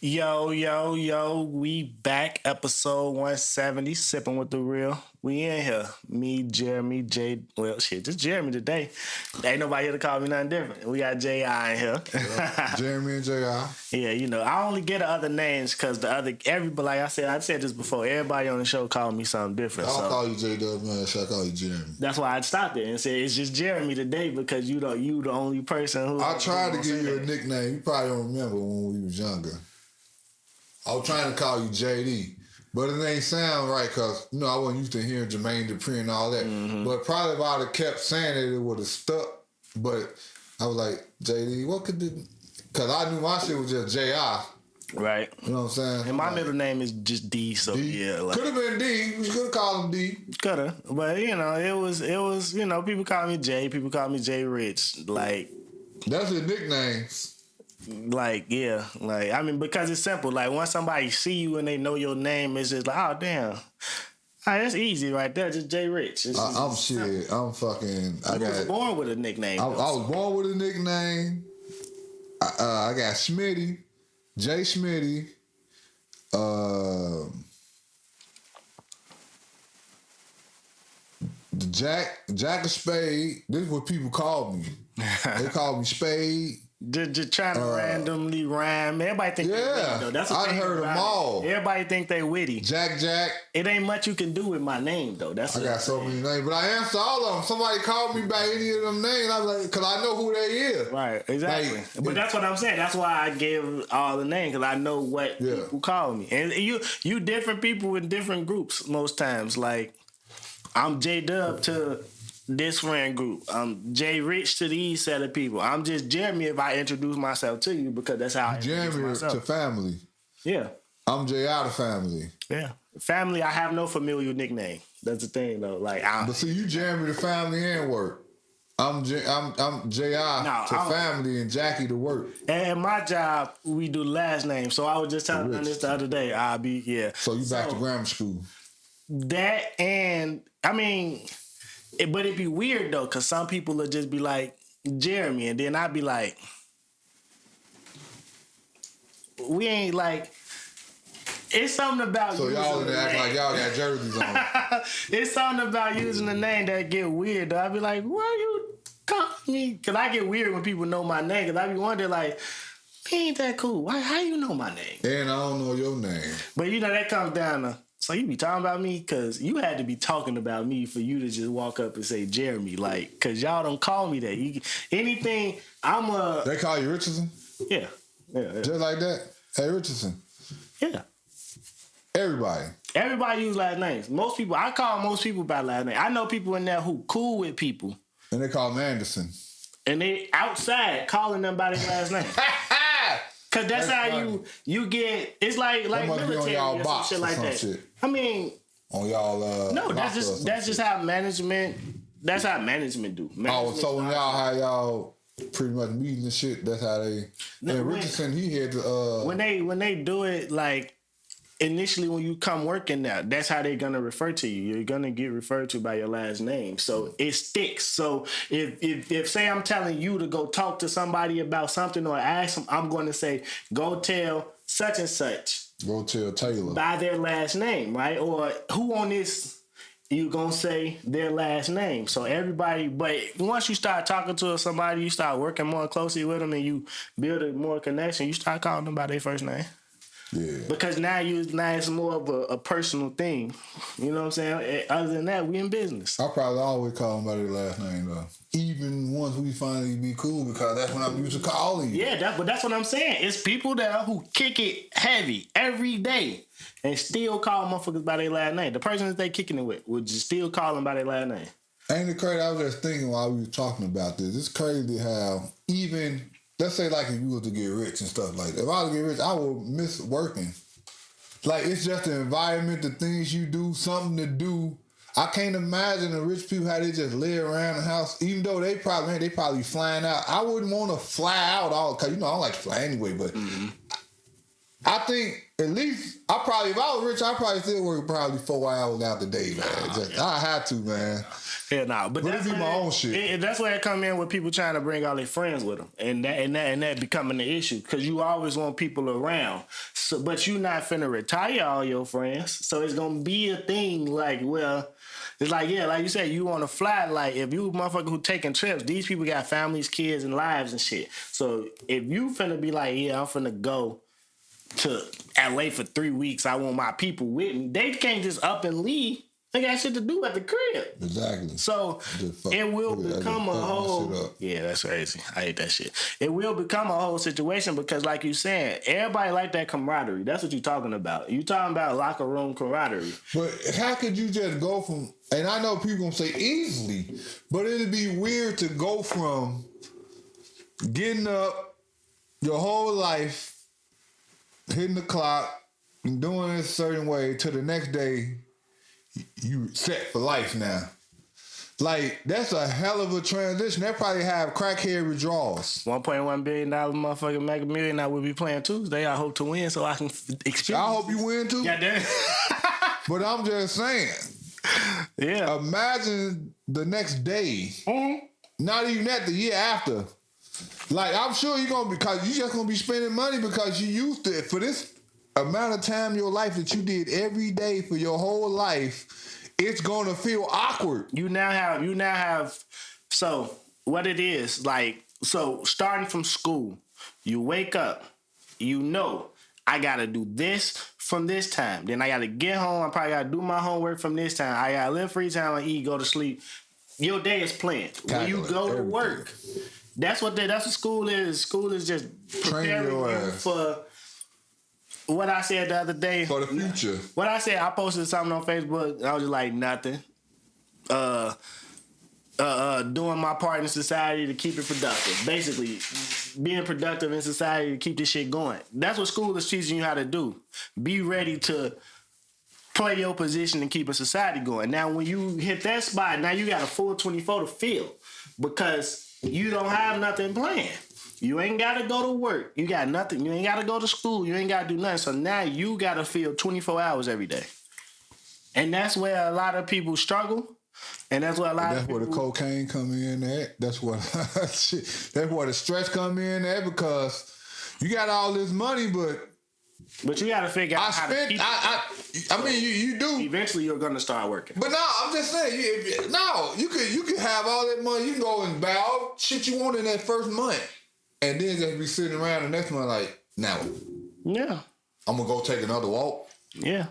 Yo, we back, episode 170, Sippin with the Real. We in here. Me, Jeremy, Jay. Well, shit, just Jeremy today. Ain't nobody here to call me nothing different. We got J.I. in here. Yep. Jeremy and J.I. Yeah, I only get the other names because everybody, like I said this before, everybody on the show called me something different. I'll call you J-Dub, man. I call you Jeremy. That's why I stopped it and said it's just Jeremy today because you the only person who... I tried to give you a nickname. You probably don't remember when we was younger. I was trying to call you JD, but it ain't sound right because, I wasn't used to hearing Jermaine Dupri and all that. Mm-hmm. But probably if I'd have kept saying it would have stuck. But I was like, JD, what could it... Because I knew my shit was just J.I. Right. You know what I'm saying? And my middle name is just D, so D? yeah. Could have been D. You could have called him D. Could have. But, it was, people call me J, people call me J Rich. Like... That's his nickname. Because it's simple. Like, once somebody see you and they know your name, it's just like, oh, damn. That's easy right there. Just J Rich. I'm shit. I'm fucking... I was born with a nickname. I was born with a nickname. I got Smitty, J Smitty, the Jack of Spade. This is what people call me. They call me Spade. Just trying to randomly rhyme. Everybody think they witty, though. That's what I heard them all. Everybody think they witty. Jack. It ain't much you can do with my name, though. I got so many names, but I answer all of them. Somebody called me by any of them names. I was like, because I know who they is. Right, exactly. But that's what I'm saying. That's why I give all the names, because I know what people call me. And you different people with different groups most times. Like, I'm J-Dub to... this friend group. I'm J Rich to these set of people. I'm just Jeremy if I introduce myself to you because that's how I introduce myself. Jeremy to family. Yeah. I'm J.I. to family. Yeah. Family, I have no familiar nickname. That's the thing though. But see, you Jeremy to family and work. I'm J.I. to family and Jackie to work. And my job, we do last name. So I was just telling them this the other day. So you back to grammar school. That and, but it'd be weird though, because some people will just be like, Jeremy, and then I'd be like, we ain't like, it's something about so y'all in there act like y'all got jerseys on. It's something about using the name that get weird though. I'd be like, why you calling me? Because I get weird when people know my name, because I be wondering like, ain't that cool? How you know my name? And I don't know your name. But that comes down to, so you be talking about me? Because you had to be talking about me for you to just walk up and say Jeremy. Like, because y'all don't call me that. Anything, They call you Richardson? Yeah. Just like that? Hey, Richardson. Yeah. Everybody use last names. I call most people by last name. I know people in there who cool with people. And they call them Anderson. And they outside calling them by their last name. Cause that's how funny. you get. It's like military or some shit like that. Shit. On y'all. No, that's just how management. That's how management do. So when y'all how y'all pretty much meetings and shit, that's how they. And Richardson, he had to. When they do it like. Initially, when you come working there, that's how they're gonna refer to you. You're gonna get referred to by your last name, so it sticks. So if say I'm telling you to go talk to somebody about something or ask them, I'm going to say go tell such and such. Go tell Taylor by their last name, right? Or who on this? You gonna say their last name. So everybody, but once you start talking to somebody, you start working more closely with them, and you build a more connection. You start calling them by their first name. Yeah. Because now it's more of a personal thing. You know what I'm saying? Other than that, we in business. I probably always call them by their last name though. Even once we finally be cool, because that's when I'm used to calling you. Yeah, but that's what I'm saying. It's people there who kick it heavy every day and still call motherfuckers by their last name. The person that they kicking it with would just still call them by their last name. Ain't it crazy? I was just thinking while we were talking about this. It's crazy how even... Let's say like if you was to get rich and stuff like that. If I was to get rich, I would miss working. Like it's just the environment, the things you do, something to do. I can't imagine the rich people how they just live around the house. Even though they probably flying out. I wouldn't want to fly out all because I don't like to fly anyway. But I think at least if I was rich, I'd probably still work probably 4 hours out the day, man. I had to, man. Yeah, nah, but that's my own shit. That's where it come in with people trying to bring all their friends with them, and that becoming the issue because you always want people around. So, but you not finna retire all your friends. So it's gonna be a thing like, well, it's like, yeah, like you said, you on a fly. Like, if you motherfucker who taking trips, these people got families, kids, and lives and shit. So if you finna be like, yeah, I'm finna go to LA for 3 weeks, I want my people with me, they can't just up and leave. They got shit to do at the crib. Exactly. So it will become a whole... Yeah, that's crazy. I hate that shit. It will become a whole situation because, like you saying, everybody like that camaraderie. That's what you're talking about. You talking about locker room camaraderie. But how could you just go from... And I know people gonna say easily, but it'd be weird to go from getting up your whole life, hitting the clock, and doing it a certain way to the next day... You set for life now. Like, that's a hell of a transition. They probably have crackhead withdrawals. $1.1 billion motherfucking Mega Million I will be playing Tuesday. I hope to win so I can experience. I hope you win too. Yeah, damn. But I'm just saying. Yeah. Imagine the next day. Mm-hmm. Not even that, the year after. Like, I'm sure you're gonna because you just gonna be spending money because you used to it for this amount of time in your life that you did every day for your whole life, it's gonna feel awkward. You now have so what it is, like, so starting from school, you wake up, you know, I gotta do this from this time. Then I gotta get home, I probably gotta do my homework from this time. I gotta live free time, I eat, go to sleep. Your day is planned. When you go to work, that's what school is. School is just preparing you for what I said the other day. For the future. What I said, I posted something on Facebook. I was just like, nothing. Doing my part in society to keep it productive. Basically, being productive in society to keep this shit going. That's what school is teaching you how to do. Be ready to play your position and keep a society going. Now, when you hit that spot, now you got a full 24 to fill because you don't have nothing planned. You ain't got to go to work. You got nothing. You ain't got to go to school. You ain't got to do nothing. So now you got to fill 24 hours every day. And that's where a lot of people struggle. And that's where That's where the cocaine come in at. That's where the stress come in at because you got all this money, but you got to figure out how to keep it. I mean, you do. Eventually, you're going to start working. But no, I'm just saying. You could have all that money. You can go and buy all shit you want in that first month. And then just be sitting around the next month like, now. Yeah. I'm going to go take another walk. Yeah.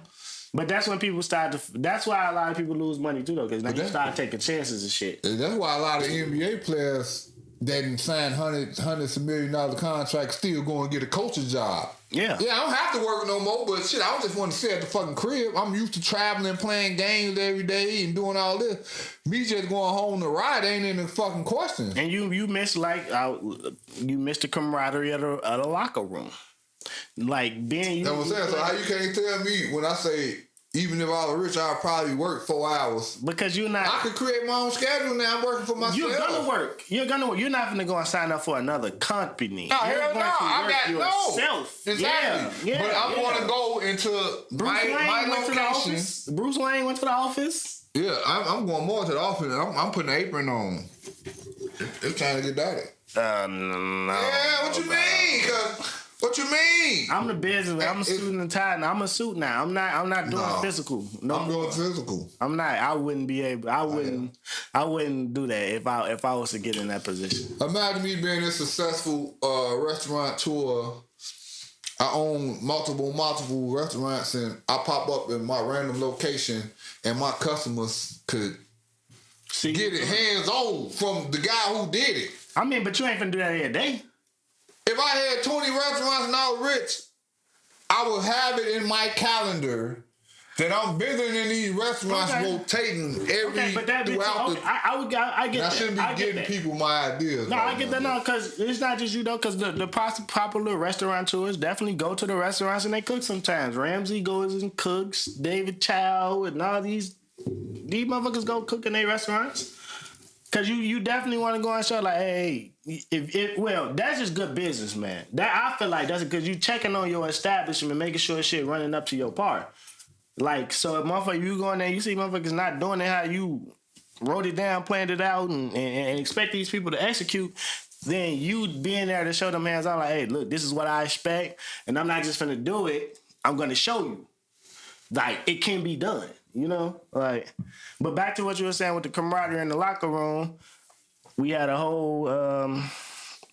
But that's when people that's why a lot of people lose money too, though, because now you start taking chances and shit. That's why a lot of NBA players that didn't sign hundreds of $1 million contracts still going to get a coaching job. Yeah. Yeah, I don't have to work no more, but shit, I don't just want to sit at the fucking crib. I'm used to traveling, playing games every day and doing all this. Me just going home to ride ain't in the fucking question. And you miss the camaraderie of the locker room. Like being That's what I'm saying. So how you can't tell me when I say even if I was rich, I'd probably work 4 hours. Because you're not. I could create my own schedule now. I'm working for myself. You're gonna work. You're not gonna go and sign up for another company. No, hell no. I got yourself. No. Exactly. Yeah, but I'm going to go into my location. Bruce Wayne went to the office. Yeah, I'm going more to the office. I'm putting an apron on. It's trying to get dirty. No. Yeah, what you mean? What you mean? I'm the business. I'm a student and tie. I'm a suit now. I'm not doing physical. No, I'm doing physical. I'm not. I wouldn't be able. I wouldn't do that if I was to get in that position. Imagine me being a successful restaurateur. I own multiple restaurants, and I pop up in my random location, and my customers could get it hands on from the guy who did it. I mean, but you ain't finna do that every day. If I had 20 restaurants and I was rich, I would have it in my calendar that I'm visiting in these restaurants, rotating throughout the. I get that. I shouldn't be giving people my ideas. No, I get that now because it's not just you though. Because the popular restaurateurs definitely go to the restaurants and they cook sometimes. Ramsay goes and cooks. David Chow and all these motherfuckers go cook in their restaurants. Cause you definitely want to go and show like, hey, that's just good business, man. That I feel like that's because you checking on your establishment, making sure shit running up to your part. Like, so if motherfucker you go in there, you see motherfuckers not doing it how you wrote it down, planned it out, and expect these people to execute. then you being there to show them hands on, like, hey, look, this is what I expect, and I'm not just finna do it. I'm gonna show you, like, it can be done. You know, like. But back to what you were saying with the camaraderie in the locker room, we had a whole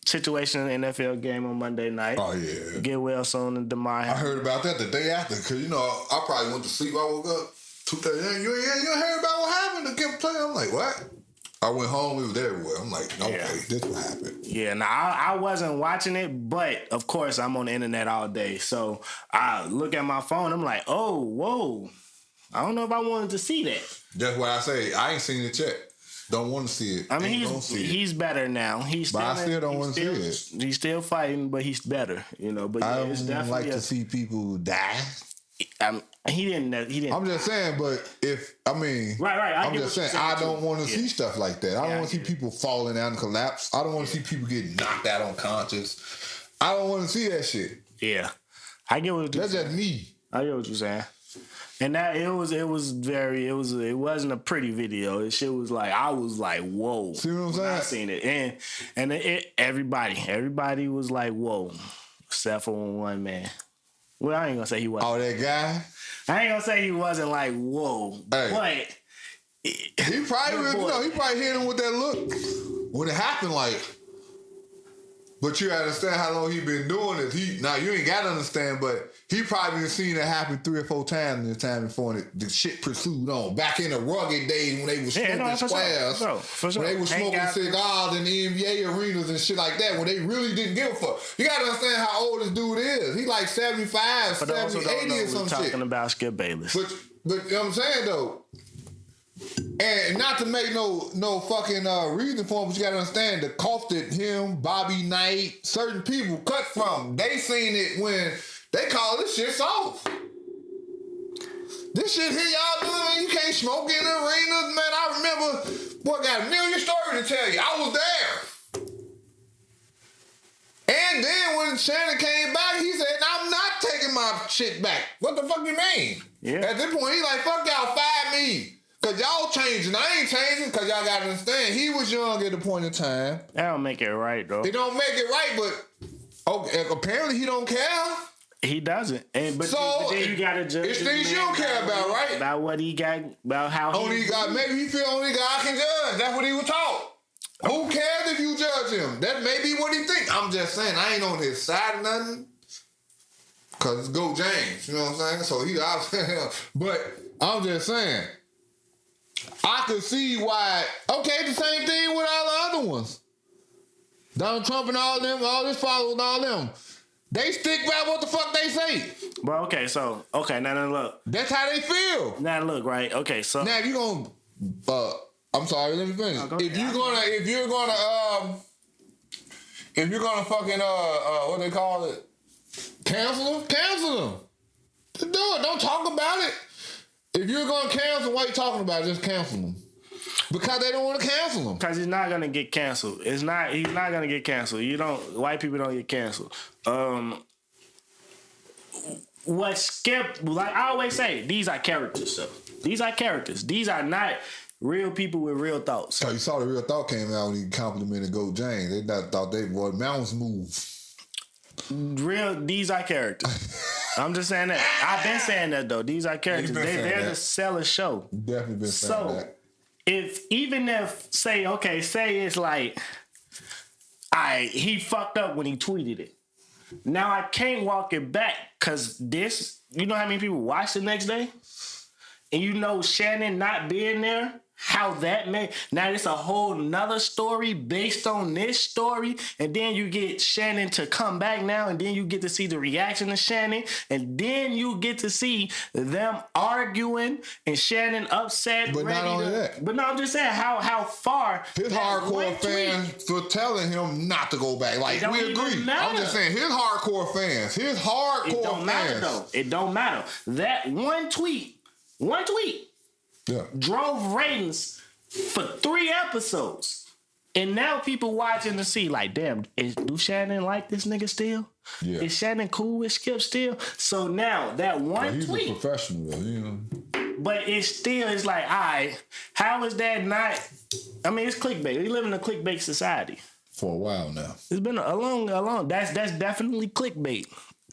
situation in the NFL game on Monday night. Oh yeah, Get well soon and DeMar. I heard about that the day after, cause you know I probably went to sleep. I woke up 2:30. You heard about what happened? The game playing. I'm like, what? I went home. We was everywhere. I'm like, okay, this what happened. Yeah, now I wasn't watching it, but of course I'm on the internet all day, so I look at my phone. I'm like, oh, whoa. I don't know if I wanted to see that. That's what I say. I ain't seen it yet. Don't want to see it. I mean, he's better now. But I still don't want to see it. He's still fighting, but he's better. You know, but I don't like to see people die. He didn't. I'm just saying, but right. I'm just saying, I don't want to see stuff like that. I don't want to see people falling down and collapse. I don't want to see people get knocked out unconscious. I don't want to see that shit. Yeah, I get what you're saying. That's just me. I get what you're saying. And that it wasn't a pretty video. It shit was like, I was like, whoa. See what I'm saying? I seen it. And everybody was like, whoa. Except for one man. Well, I ain't gonna say he wasn't. Oh, that guy? I ain't gonna say he wasn't like, whoa. Hey. But he probably hit him with that look. When it happened, like, but you understand how long he been doing it. Now you ain't gotta understand, but he probably seen it happen 3 or 4 times in the time before the shit pursued on. Back in the rugged days when they was smoking squares, for sure. when they was smoking cigars in the NBA arenas and shit like that, when they really didn't give a fuck. You gotta understand how old this dude is. He like 75, 70, 80 or some shit. Talking about Skip Bayless. But you know what I'm saying though. And not to make no fucking reason for him, but you gotta understand the cough that him, Bobby Knight, certain people cut from. They seen it when they call this shit soft. This shit here y'all doing, you can't smoke in the arenas, man. I remember, boy, got a million stories to tell you. I was there. And then when Shannon came back, he said, I'm not taking my shit back. What the fuck you mean? Yeah. At this point, he like, fuck y'all, fire me. Cause y'all changing. I ain't changing cause y'all gotta understand he was young at the point in time. That don't make it right though. It don't make it right, but okay, apparently he don't care. He doesn't. But then you gotta judge. It's things you don't care about, right? About what he got, about how maybe he feel only God can judge. That's what he was taught. Who cares if you judge him? That may be what he think. I'm just saying I ain't on his side or nothing. Cause it's Go James, you know what I'm saying? So he obviously, but I'm just saying. I could see why. Okay, the same thing with all the other ones. Donald Trump and all them, all his followers and all them. They stick by what the fuck they say. Well, now look. That's how they feel. Now look, right? Okay, so now if you gonna, I'm sorry, let me finish. If you're gonna fucking what they call it, cancel them. Just do it. Don't talk about it. If you're going to cancel, what are you talking about? Just cancel them. Because they don't want to cancel him. Because he's not going to get canceled. He's not going to get canceled. White people don't get canceled. What Skip, like I always say, these are characters. So these are characters. These are not real people with real thoughts. So you saw the real thought came out when he complimented Go James. They thought they were mountains move. These are characters. I'm just saying that. I've been saying that though. These are characters. They're to sell a show. Definitely been saying that. Say it's like, he fucked up when he tweeted it. Now I can't walk it back because you know how many people watched the next day? And you know Shannon not being there? How that made... Now it's a whole nother story based on this story. And then you get Shannon to come back now. And then you get to see the reaction of Shannon. And then you get to see them arguing and Shannon upset. But not only that. But no, I'm just saying how far... His hardcore fans for telling him not to go back. Like, we agree. I'm just saying, his hardcore fans. It don't matter, though. It don't matter. That one tweet... Yeah. Drove ratings for 3 episodes. And now people watching to see, like, damn, do Shannon like this nigga still? Yeah. Is Shannon cool with Skip still? So now that one tweet. He's a professional, though, you know. But it's like, all right, how is that not? I mean, it's clickbait. We live in a clickbait society. for a while now. It's been a long. That's definitely clickbait.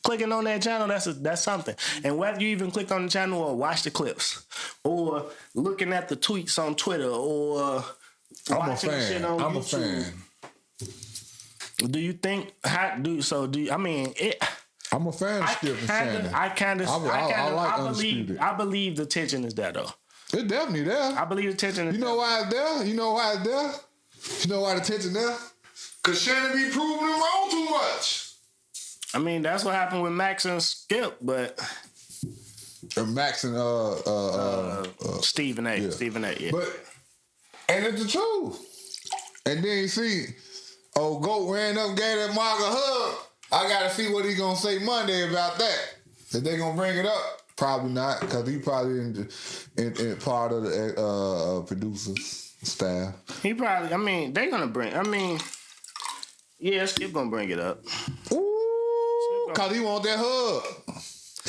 Clicking on that channel, that's something. And whether you even click on the channel or watch the clips, or looking at the tweets on Twitter, or watching shit on YouTube. I'm a fan. Do you think? I mean it? I'm a fan of Skip and Shannon. I believe the tension is there though. It's definitely there. I believe the tension is there. You know why it's there? You know why the tension there? Cause Shannon be proving him wrong too much. I mean, that's what happened with Max and Skip, but Max and Stephen A. Yeah. Stephen A. Yeah. But and it's the truth. And then you see, Goat ran up, gave that Mark a hug. I gotta see what he gonna say Monday about that. If they gonna bring it up, probably not, because he probably in part of the producers staff. He probably. I mean, they gonna bring. I mean, yeah, Skip gonna bring it up. Ooh, cause he want that hug.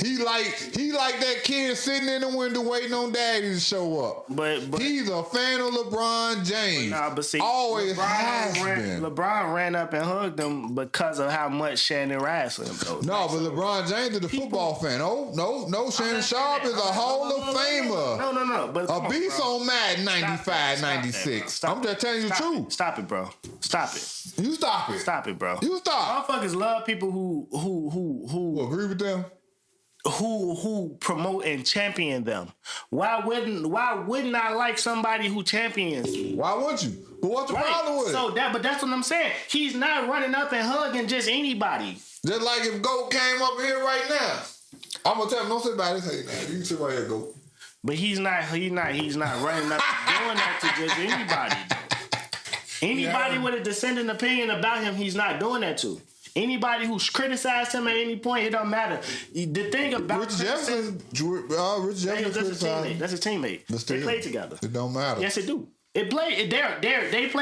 He like that kid sitting in the window waiting on daddy to show up. But he's a fan of LeBron James. But see, always has been. LeBron ran up and hugged him because of how much Shannon wrestled him. No, but LeBron James is a football fan. No. Shannon Sharp is a Hall of Famer. No. But a beast on Madden 95, 96. I'm just telling you the truth. Stop it, bro. Stop it. You stop it. Stop it, bro. You stop. Motherfuckers love people who agree with them. Who promote and champion them. Why wouldn't I like somebody who champions me? Why would you? But what's the problem with it? But that's what I'm saying. He's not running up and hugging just anybody. Just like if Goat came up here right now. I'm gonna tell him, don't sit by this. Hey, you can sit right here, Goat. But he's not running up doing that to just anybody. Anybody with a dissenting opinion about him, he's not doing that to. Anybody who's criticized him at any point, it don't matter. The thing about Rich Jefferson criticized. That's his teammate. They play together. It don't matter. Yes, it do. They play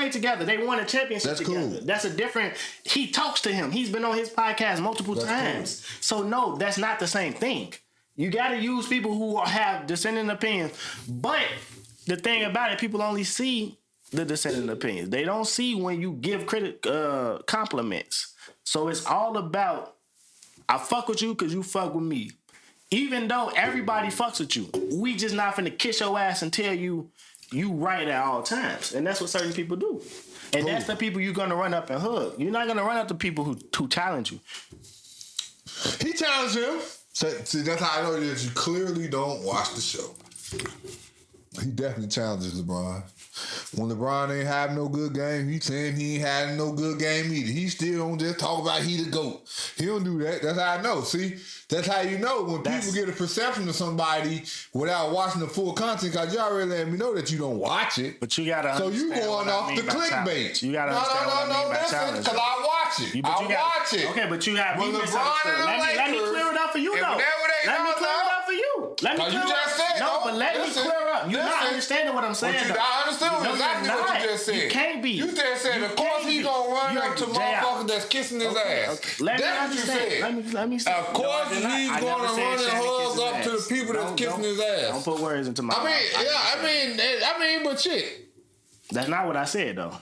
together. They won a championship together. Cool. That's a different. He talks to him. He's been on his podcast multiple times. Cool. So no, that's not the same thing. You got to use people who have dissenting opinions. But the thing about it, people only see the dissenting opinions. They don't see when you give compliments. So it's all about, I fuck with you because you fuck with me. Even though everybody fucks with you, we just not finna kiss your ass and tell you right at all times. And that's what certain people do. And that's the people you're gonna run up and hug. You're not gonna run up to people who challenge you. He challenged him. See, that's how I know that you clearly don't watch the show. He definitely challenges LeBron. When LeBron ain't have no good game, he saying he ain't had no good game either. He still don't just talk about he the GOAT. He don't do that. That's how I know. See, that's how you know when people get a perception of somebody without watching the full content, because you already let me know that you don't watch it. But you gotta so you going off the clickbait. You gotta understand what I mean by challenge. Because I watch it. I watch it. Okay, but you have me misunderstood. Let me clear it up for you, though. Let me clear it up for you. Let me clear it up. No, but let me clear up. You're not understanding what I'm saying. I understand exactly what you just said. You can't be. You just said, of course he's gonna run up to motherfuckers that's kissing his ass. Let that's what you said. Let me say. Of course he's gonna run and hug up to the people that's kissing his ass. Don't put words into my mouth. I mean, but shit. That's not what I said, though.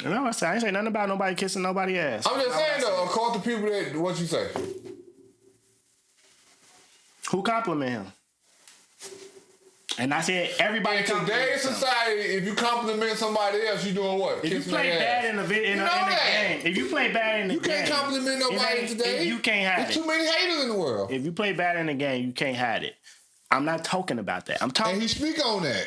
No, I ain't say nothing about nobody kissing nobody's ass. I'm just saying, though, according to people that, what you say? Who compliment him? And I said everybody. In today's society, if you compliment somebody else, you doing what? If you play bad in the game, if you play bad in the game, you can't compliment nobody today. You can't hide it. There's too many haters in the world. If you play bad in the game, you can't hide it. I'm not talking about that. I'm talking. And he speak on that.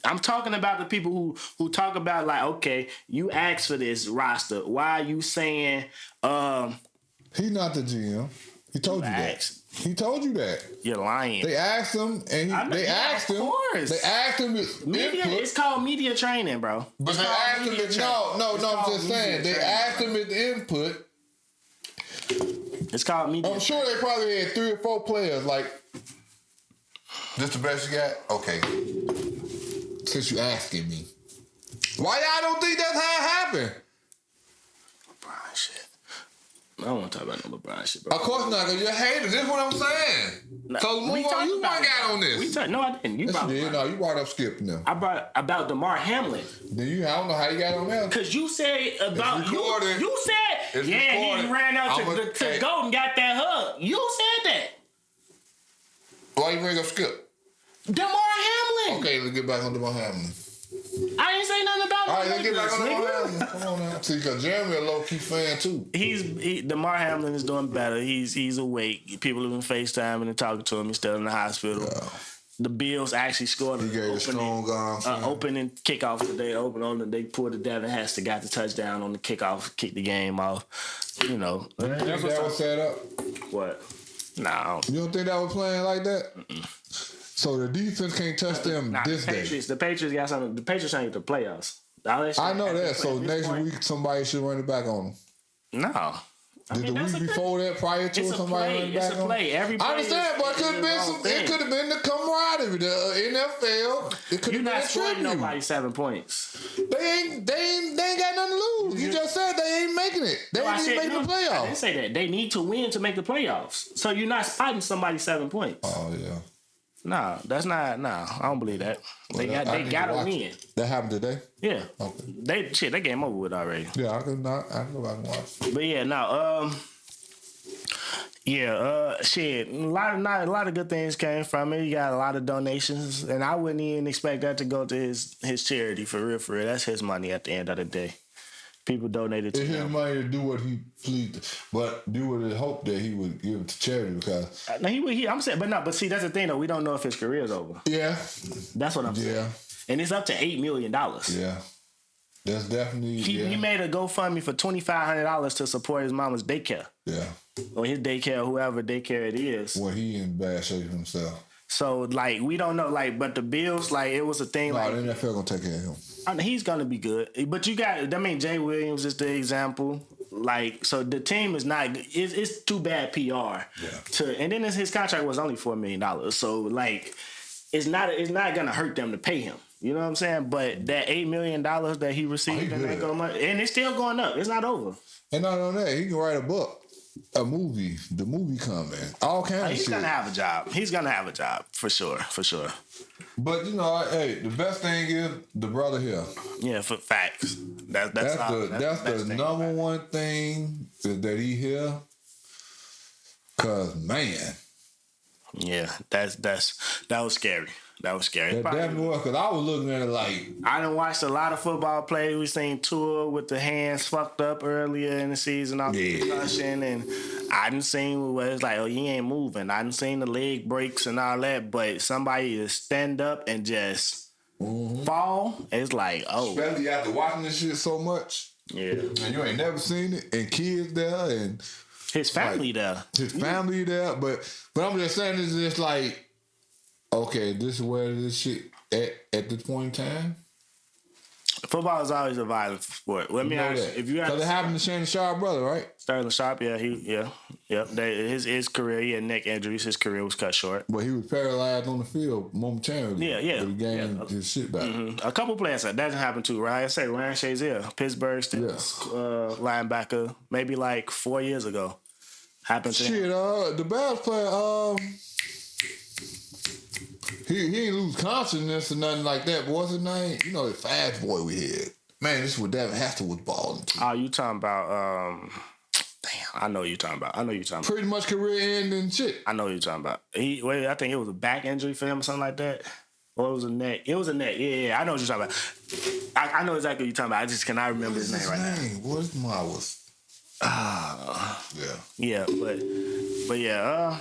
I'm talking about the people who talk about like, okay, you asked for this roster. Why are you saying? He's not the GM. He told you that. He told you that. You're lying. They asked him, and they asked him. Of course. They asked him. Media. It's called media training, bro. But they asked him. No. I'm just saying. They asked him at the input. It's called media. I'm sure they probably had 3 or 4 players. Like, this the best you got? Okay. Since you asking me, why y'all don't think that's how it happened? LeBron shit. I don't want to talk about no LeBron shit, bro. Of course not, because you're a hater. This is what I'm saying. No, so move on. You might got on this. No, I didn't. You brought up Skip now. I brought about DeMar Hamlin. Then I don't know how you got on that. Because you said about you said he ran out to go and got that hug. You said that. Why you bring up Skip? DeMar Hamlin. Okay, let's get back on DeMar Hamlin. I ain't say nothing about all right, let's get back on DeMar Hamlin. Come on now. See, because Jeremy a low-key fan, too. DeMar Hamlin is doing better. He's awake. People have been FaceTiming and talking to him. He's still in the hospital. Yeah. The Bills actually scored an opening kickoff today. They pulled it down and has got the touchdown on the kickoff, kicked the game off. You know. You think that was set up? What? No. You don't think that was playing like that? Mm-mm. So the defense can't touch them this day. The Patriots got something. The Patriots ain't the playoffs. I know that. So next week somebody should run it back on them. No. Did the week before that, prior to somebody running back on? It's a play. I understand, but it could have been the camaraderie, the NFL. It could have been a tribute. You're not nobody 7 points. They ain't got nothing to lose. You just said they ain't making it. They ain't even making the playoffs. I didn't say that. They need to win to make the playoffs. So you're not spotting somebody 7 points. Oh yeah. No, that's not. No, I don't believe that. They gotta win. That happened today. Yeah. Okay. They game over with already. Yeah, I can go back and watch. But yeah, no. Shit. A lot of good things came from it. He got a lot of donations, and I wouldn't even expect that to go to his charity for real. For real, that's his money at the end of the day. People donated to him. It's his money to do what he pleased, but do what he hoped that he would give it to charity because. No, I'm saying, but see, that's the thing though. We don't know if his career is over. Yeah, that's what I'm saying. Yeah, and it's up to $8 million. Yeah, that's definitely. He made a GoFundMe for $2,500 to support his mama's daycare. Yeah, or his daycare, whoever daycare it is. Well, he in bad shape himself. So, we don't know, but the Bills, it was a thing, the NFL gonna take care of him. I mean, he's gonna be good. But Jay Williams is the example. So the team is not, it's too bad PR. Yeah. And then his contract was only $4 million. So, it's not gonna hurt them to pay him. You know what I'm saying? But that $8 million that he received, and it's still going up. It's not over. And not on that, he can write a book. A movie, the movie coming, all kinds of shit. He's gonna have a job. He's gonna have a job for sure. But the best thing is the brother here. Yeah, for facts. That's the number one thing that he here. Cause man, yeah, that was scary. That was scary. That definitely was, because I was looking at it I done watched a lot of football plays. We seen Tua with the hands fucked up earlier in the season off the concussion, and I done seen where it's he ain't moving. I done seen the leg breaks and all that, but somebody to stand up and just fall, it's Especially after watching this shit so much. Yeah. And you ain't never seen it, and kids there, and his family there. But I'm just saying, this is just okay, this is where this shit at this point in time. Football is always a violent sport. Let me ask you, if you because it happened to Shannon Sharp brother, right? Sterling Sharp, yeah, his career, he had neck injuries. His career was cut short. But he was paralyzed on the field momentarily. Yeah. But he gained his shit back. Mm-hmm. A couple players that doesn't happen to, right? I say Ryan Shazier, Pittsburgh linebacker, maybe 4 years ago. Happened to him. The Bears player, He ain't lose consciousness or nothing like that. But what's his name? The fast boy we had. Man, this is what Devin Hester was balling to. Oh, you talking about? I know you talking about. Pretty much career ending shit. I know what you're talking about. I think it was a back injury for him or something like that. Or it was a neck. It was a neck. Yeah. I know what you're talking about. I know exactly what you're talking about. I just cannot remember his name right now. What's my was? Yeah, but yeah.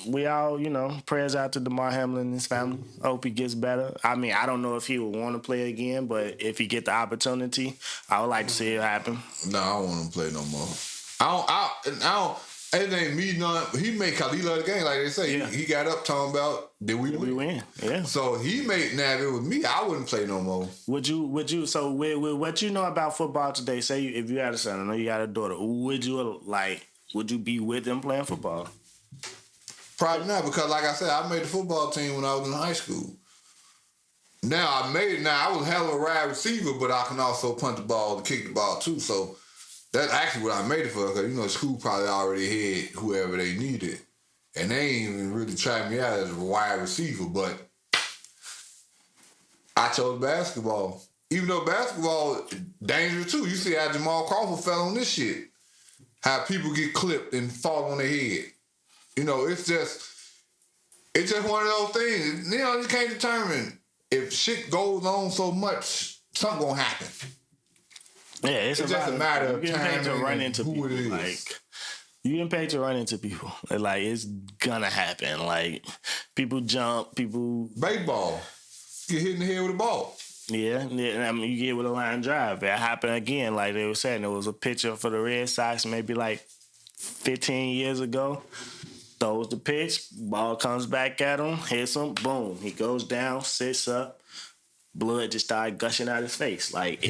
We all, prayers out to DeMar Hamlin and his family. I hope he gets better. I mean, I don't know if he would want to play again, but if he get the opportunity, I would like to see it happen. No, I don't want him to play no more. I don't. It ain't me none. He made because he loved the game, like they say. Yeah. He got up talking about did we win? Yeah. So he made now if it was me, I wouldn't play no more. Would you? So with what you know about football today, say if you had a son, I know you got a daughter, would you be with them playing football? Probably not, because like I said, I made the football team when I was in high school. Now I was a hell of a wide receiver, but I can also punt the ball and kick the ball too. So That's actually what I made it for, because, school probably already had whoever they needed. And they ain't even really tried me out as a wide receiver, but I chose basketball. Even though basketball is dangerous too. You see how Jamal Crawford fell on this shit. How people get clipped and fall on their head. It's just one of those things. You can't determine if shit goes on so much, something gonna happen. Yeah, it's just a matter of time to run into people. It is. Like, you get paid to run into people. Like, it's gonna happen. Like, people jump, people... Baseball. Get hit in the head with a ball. Yeah, I mean, you get with a line drive. It happened again, like they were saying. There was a pitcher for the Red Sox maybe like 15 years ago. Throws the pitch, ball comes back at him, hits him, boom. He goes down, sits up, blood just started gushing out his face. Like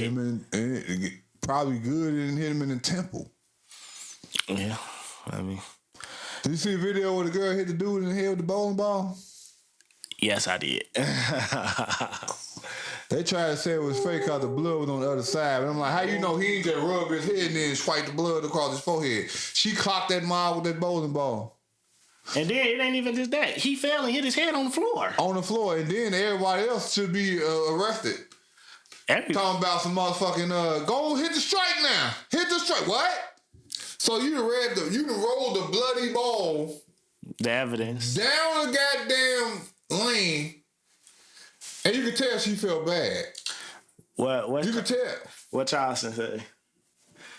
probably good and hit him in the temple. Yeah, I mean. Did you see a video where the girl hit the dude in the head with the bowling ball? Yes, I did. They tried to say it was fake because the blood was on the other side. And I'm like, how you know he ain't just rub his head and then swipe the blood across his forehead? She clocked that mile with that bowling ball. And then it ain't even just that. He fell and hit his head on the floor. On the floor. And then everybody else should be arrested. Talking about some motherfucking, go hit the strike now. Hit the strike. What? So you done rolled the bloody ball. The evidence. Down the goddamn lane. And you could tell she felt bad. What? You could tell. What Charleston say?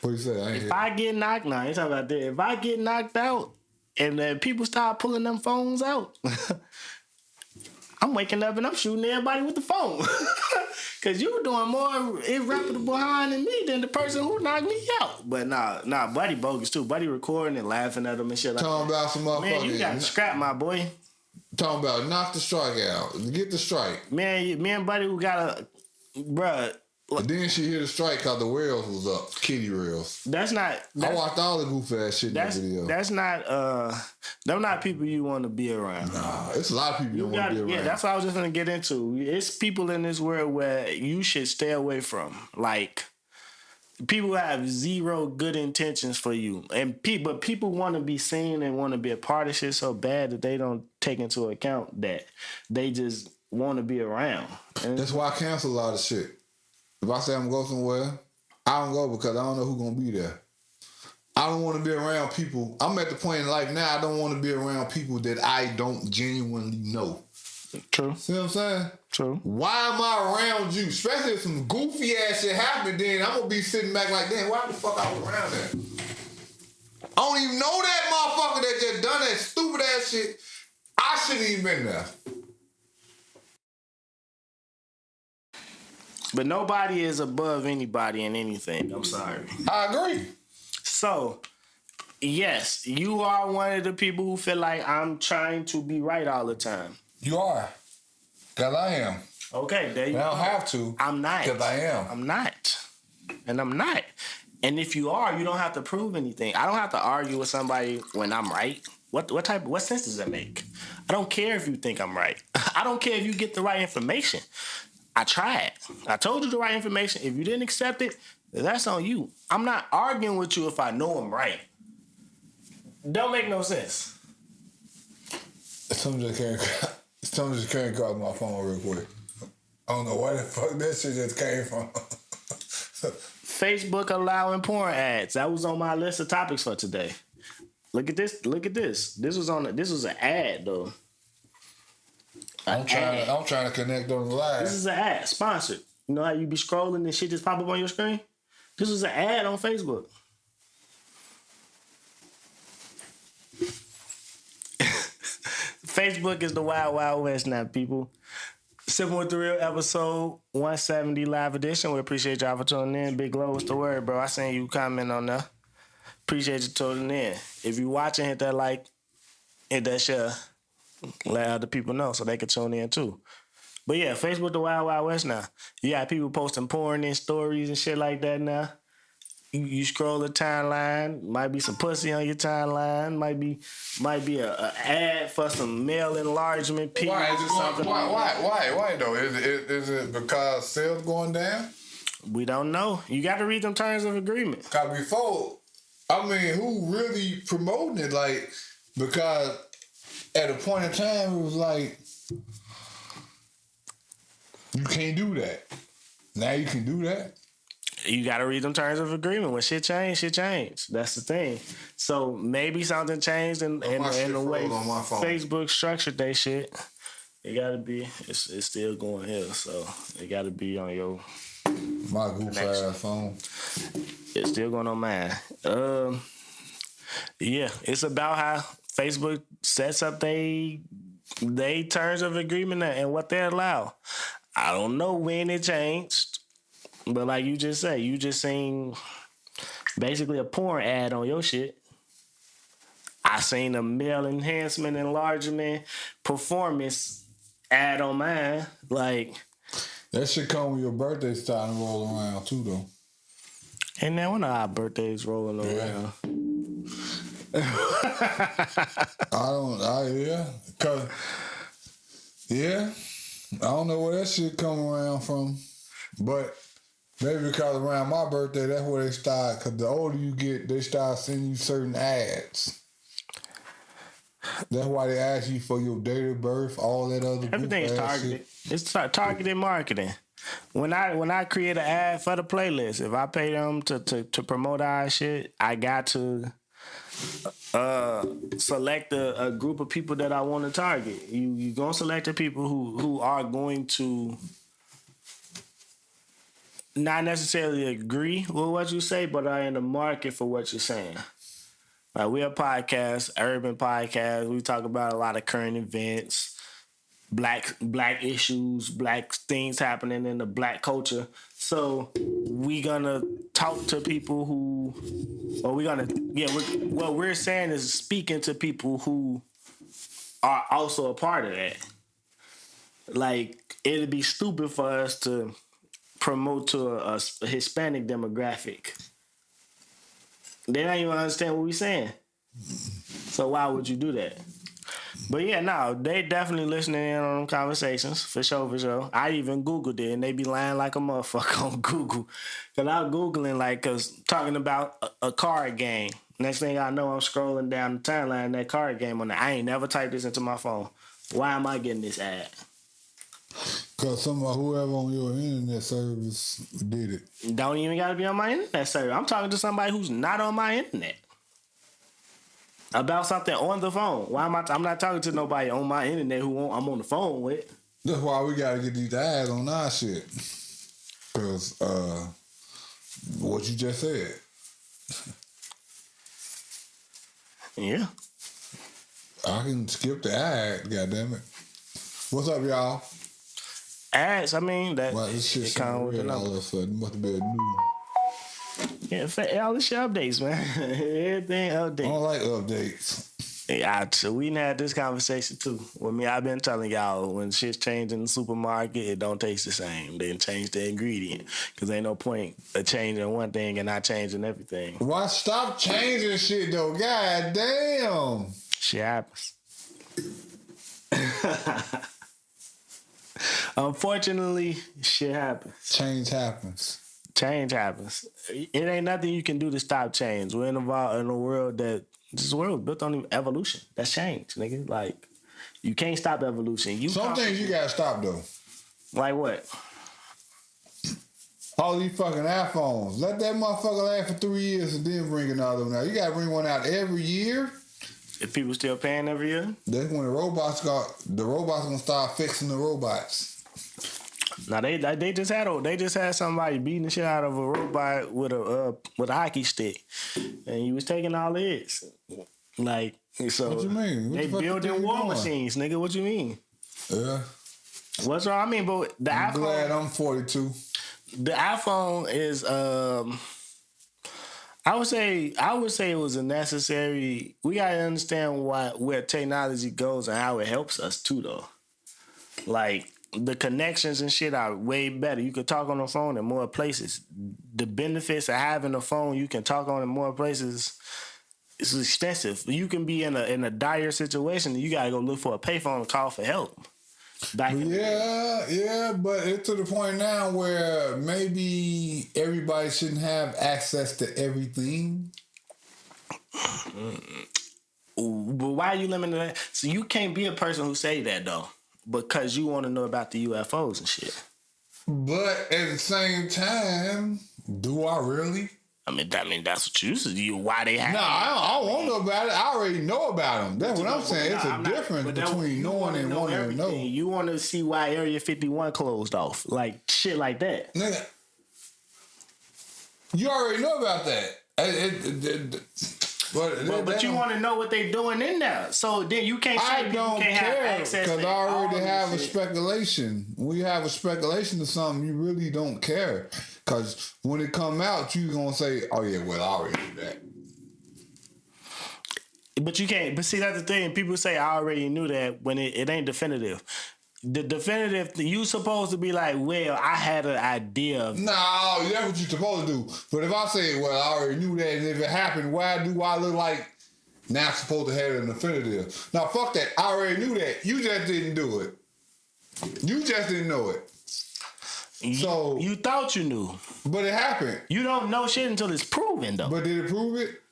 What you say? If I get knocked out, you talking about that. If I get knocked out and then people start pulling them phones out, I'm waking up and I'm shooting everybody with the phone. Cause you doing more irreputable harm than me than the person who knocked me out. But nah, Buddy bogus too. Buddy recording and laughing at him and shit like that. Talking about some motherfuckers. Man, you got to scrap, my boy. Talking about knock the strike out. Get the strike. Man, me and Buddy who got a... Bruh. And then she hit a strike because the rails was up. Kitty rails. That's not... I watched all the goofy ass shit in that video. That's not... Them not people you want to be around. Nah, it's a lot of people you don't want to be around. Yeah, that's what I was just going to get into. It's people in this world where you should stay away from. Like... People have zero good intentions for you. But people want to be seen and want to be a part of shit so bad that they don't take into account that they just want to be around. And that's why I cancel a lot of shit. If I say I'm going to go somewhere, I don't go because I don't know who's going to be there. I don't want to be around people. I'm at the point in life now I don't want to be around people that I don't genuinely know. True. See what I'm saying? True. Why am I around you? Especially if some goofy ass shit happened, then I'm gonna be sitting back like, damn, why the fuck I was around that? I don't even know that motherfucker that just done that stupid ass shit. I shouldn't even been there. But nobody is above anybody in anything. I'm sorry. I agree. So, yes, you are one of the people who feel like I'm trying to be right all the time. You are. Because I am. Okay, there you go. I don't have to. I'm not. Because I am. I'm not. And I'm not. And if you are, you don't have to prove anything. I don't have to argue with somebody when I'm right. What sense does that make? I don't care if you think I'm right. I don't care if you get the right information. I tried. I told you the right information. If you didn't accept it, that's on you. I'm not arguing with you if I know I'm right. Don't make no sense. Something just came across my phone real quick. I don't know where the fuck that shit just came from. Facebook allowing porn ads. That was on my list of topics for today. Look at this. This was an ad though. I'm trying to connect on the live. This is an ad, sponsored. You know how you be scrolling and shit just pop up on your screen? This was an ad on Facebook. Facebook is the wild, wild west now, people. Sippin' with the Real episode 170 live edition. We appreciate y'all for tuning in. Big Low, what's the word, bro? I seen you comment on there. Appreciate you tuning in. If you watching, hit that like, hit that share. Let other people know so they can tune in too. But yeah, Facebook the wild, wild west now. You got people posting porn in stories and shit like that now. You scroll the timeline, might be some pussy on your timeline, might be a ad for some male enlargement pills or something. Why though? Is it because sales going down? We don't know. You got to read them terms of agreement. Cause before, I mean, who really promoting it? Like, because at a point in time, it was like, you can't do that. Now you can do that. You got to read them terms of agreement. When shit change, shit change. That's the thing. So maybe something changed in the way Facebook structured they shit. It got to be. It's still going here, so it got to be on your. My goof ass phone. It's still going on mine. Yeah, it's about how Facebook sets up they terms of agreement and what they allow. I don't know when it changed, but like you just said, you just seen basically a porn ad on your shit. I seen a male enhancement, enlargement, performance ad on mine. Like, that shit come when your birthday starting to roll around too, though. And now when our birthdays rolling around. I don't know where that shit come around from, but maybe because around my birthday, that's where they start. Because the older you get, they start sending you certain ads. That's why they ask you for your date of birth, all that other. Everything's targeted. Shit. It's targeted marketing. When I create an ad for the playlist, if I pay them to promote our shit, I got to select a group of people that I want to target. You gonna select the people who are going to not necessarily agree with what you say, but are in the market for what you're saying. Like, we're a podcast, urban podcast. We talk about a lot of current events, black issues, black things happening in the black culture. So we gonna talk to people what we're saying is speaking to people who are also a part of that. Like, it'd be stupid for us to promote to a Hispanic demographic. They don't even understand what we're saying. So why would you do that? But yeah, no, they definitely listening in on them conversations, for sure. I even Googled it, and they be lying like a motherfucker on Google. Because I was Googling, talking about a card game. Next thing I know, I'm scrolling down the timeline, that card game on there. I ain't never typed this into my phone. Why am I getting this ad? Because whoever on your internet service did it. Don't even got to be on my internet service. I'm talking to somebody who's not on my internet about something on the phone. Why am I'm not talking to nobody on my internet who I'm on the phone with. That's why we got to get these ads on our shit. Because what you just said. Yeah. I can skip the ad, goddammit. What's up, y'all? Ads, I mean, that wow, this shit kind of weird all of a sudden. Must have been new. Yeah, all this shit updates, man. Everything updates. I don't like updates. Yeah, so we had this conversation too. With me, I've been telling y'all, when shit's changed in the supermarket, it don't taste the same. They change the ingredient. Because ain't no point of changing one thing and not changing everything. Why stop changing shit though? God damn. Shit happens. Unfortunately, shit happens. Change happens. It ain't nothing you can do to stop change. We're involved in a world this world built on evolution. That's change, nigga. Like, you can't stop evolution. Some things you gotta stop though. Like what? All these fucking iPhones. Let that motherfucker last for 3 years and then bring another one out. You gotta bring one out every year. If people still paying every year? That's when the robots gonna start fixing the robots. Now they just had somebody beating the shit out of a robot with a hockey stick, and he was taking all his. Like, so what you mean? What they building war machines, nigga. What you mean? Yeah. What's wrong? I mean, but the I'm iPhone. Glad I'm 42. The iPhone is I would say it was a necessary. We gotta understand where technology goes and how it helps us too, though. Like, the connections and shit are way better. You could talk on the phone in more places. The benefits of having a phone you can talk on in more places is extensive. You can be in a dire situation and you gotta go look for a payphone and call for help. Yeah, but it's to the point now where maybe everybody shouldn't have access to everything. But why are you limiting that? So you can't be a person who say that though, because you want to know about the UFOs and shit. But at the same time, do I really? I mean that's what you said. Why they have? No, I don't want to know about it. I already know about them. That's what I'm saying. It's a difference between knowing and wanting to know. You want to see why Area 51 closed off, like shit like that. Nigga, you already know about that. But you want to know what they doing in there. So then you can't say I don't care because I already have a speculation. When you have a speculation of something, you really don't care. Because when it come out, you going to say, oh yeah, well, I already knew that. But you can't. But see, that's the thing. People say, I already knew that when it ain't definitive. The definitive, you supposed to be like, well, I had an idea of. No, that's what you're supposed to do. But if I say, well, I already knew that, and if it happened, why do I look like now I'm supposed to have an definitive? Now, fuck that. I already knew that. You just didn't do it. You just didn't know it. So you thought you knew. But it happened. You don't know shit until it's proven, though. But did it prove it?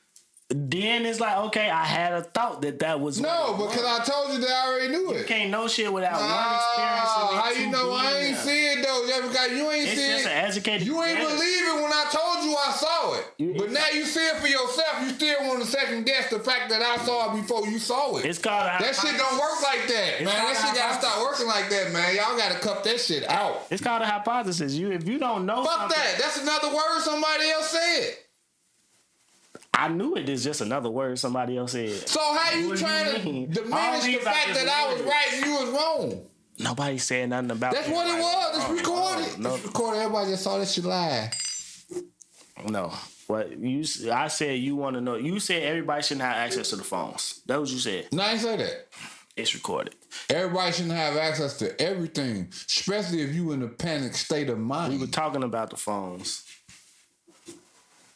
Then it's like, okay, I had a thought that was. No, because I told you that I already knew it. You can't know shit without one experience. How you know I ain't see it though? Just because you ain't see it. It's just an educated. You ain't believe it when I told you I saw it. But now you see it for yourself. You still want to second guess the fact that I saw it before you saw it. It's called that shit don't work like that, man. That shit gotta stop working like that, man. Y'all gotta cut that shit out. It's called a hypothesis. If you don't know, fuck that. That's another word somebody else said. I knew it is just another word somebody else said. So how you trying to diminish the fact that I was right and you was wrong? Nobody said nothing about that. That's what it was. It's recorded. No. It's recorded. Everybody just saw that shit live. No. What I said you want to know. You said everybody shouldn't have access to the phones. That's what you said. No, I ain't say that. It's recorded. Everybody shouldn't have access to everything, especially if you in a panic state of mind. We were talking about the phones.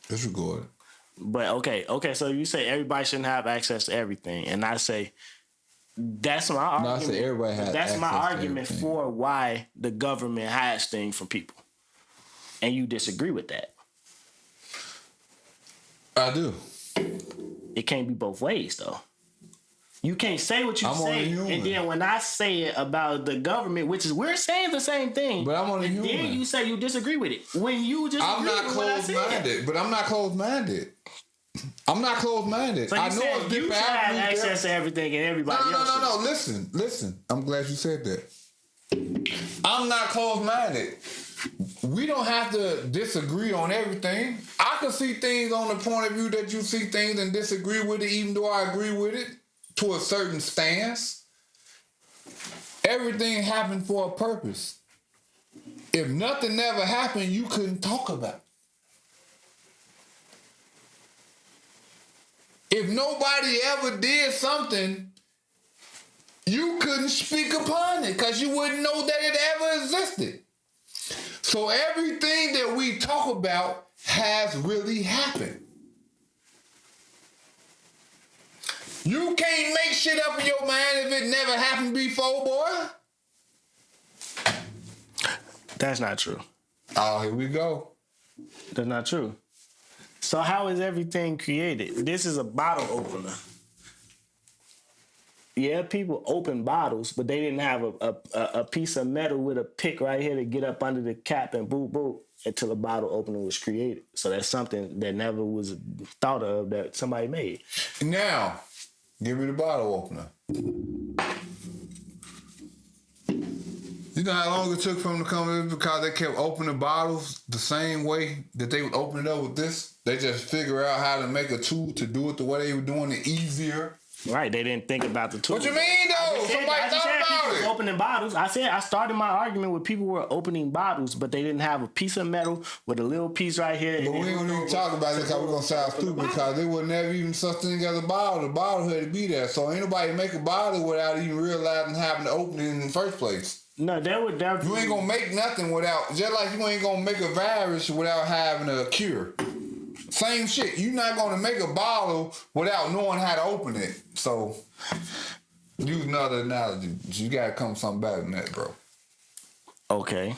It's recorded. But okay, so you say everybody shouldn't have access to everything, and I say that's my argument. No, I say everybody has. That's my argument for why the government hides things from people, and you disagree with that. I do. It can't be both ways, though. You can't say what you say, and then when I say it about the government, which is we're saying the same thing, but I'm on and human. Then you say you disagree with it. When you just I'm not closed-minded, but I'm not closed-minded. I'm not closed-minded. So I know it's different. You have access to everything and everybody else. No. Listen. I'm glad you said that. I'm not closed-minded. We don't have to disagree on everything. I can see things on the point of view that you see things and disagree with it, even though I agree with it to a certain stance. Everything happened for a purpose. If nothing never happened, you couldn't talk about it. If nobody ever did something, you couldn't speak upon it because you wouldn't know that it ever existed. So everything that we talk about has really happened. You can't make shit up in your mind if it never happened before, boy. That's not true. Oh, here we go. That's not true. So how is everything created? This is a bottle opener. Yeah, people open bottles, but they didn't have a piece of metal with a pick right here to get up under the cap and boop, boop, until a bottle opener was created. So that's something that never was thought of that somebody made. Now, give me the bottle opener. You know how long it took for them to come in because they kept opening bottles the same way that they would open it up with this? They just figure out how to make a tool to do it the way they were doing it easier. Right, they didn't think about the tool. What you mean though? Somebody thought about it. Opening bottles. I started my argument with people were opening bottles, but they didn't have a piece of metal with a little piece right here. But we ain't gonna even talk about it because we're gonna sound stupid because there was never even such thing as a bottle. The bottle had to be there. So ain't nobody make a bottle without even realizing having to open it in the first place. No, that would definitely. You ain't gonna make nothing without, just like you ain't gonna make a virus without having a cure. Same shit. You're not gonna make a bottle without knowing how to open it. So Use another analogy. You gotta come something better than that, bro. Okay.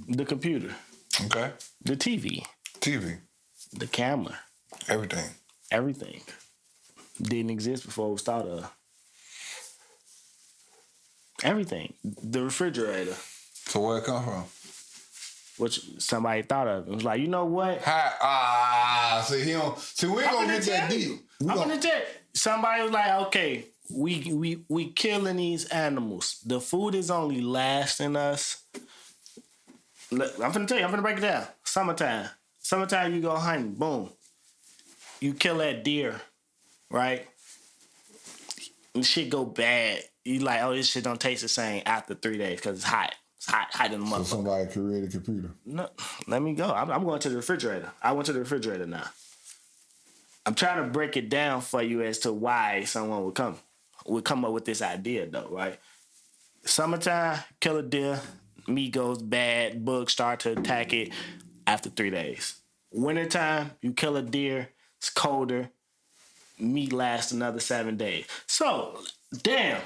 The computer. Okay. The TV. The camera. Everything. Didn't exist before it was thought of. Everything. The refrigerator. So where it come from? Which somebody thought of. It was like, you know what? See, we ain't gonna get that deep. I'm gonna tell you. Somebody was like, okay, we killing these animals. The food is only lasting us. Look, I'm finna tell you, I'm finna break it down. Summertime, you go hunting, boom. You kill that deer, right? And shit go bad. You like, oh, this shit don't taste the same after 3 days because it's hot. It's hot in the motherfucker. So somebody created a computer. No, let me go. I'm going to the refrigerator. I went to the refrigerator now. I'm trying to break it down for you as to why someone would come up with this idea, though, right? Summertime, kill a deer, meat goes bad, bugs start to attack it after 3 days. Wintertime, you kill a deer, it's colder, meat lasts another 7 days. So, damn,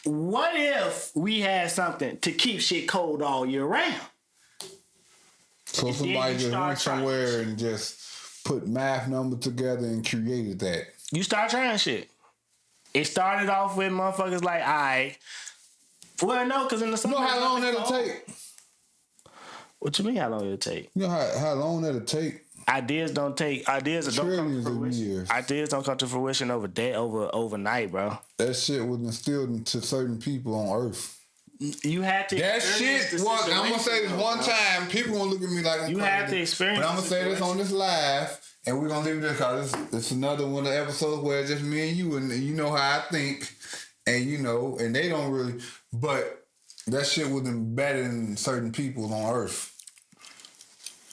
what if we had something to keep shit cold all year round? So somebody just went somewhere and just put math numbers together and created that. You start trying shit. It started off with motherfuckers like, all right. Well, no, because in the summer... You know how long that'll take? What you mean how long it'll take? You know how long that'll take? Ideas don't come to fruition. Ideas don't come to fruition overnight, bro. That shit was instilled into certain people on Earth. You had to. That shit. Well, I'm gonna say this one time. People gonna look at me like I'm you had to experience. But I'm gonna say this on this live, and we're gonna leave it there because it's another one of the episodes where it's just me and you know how I think, and and they don't really. But that shit was embedded in certain people on Earth.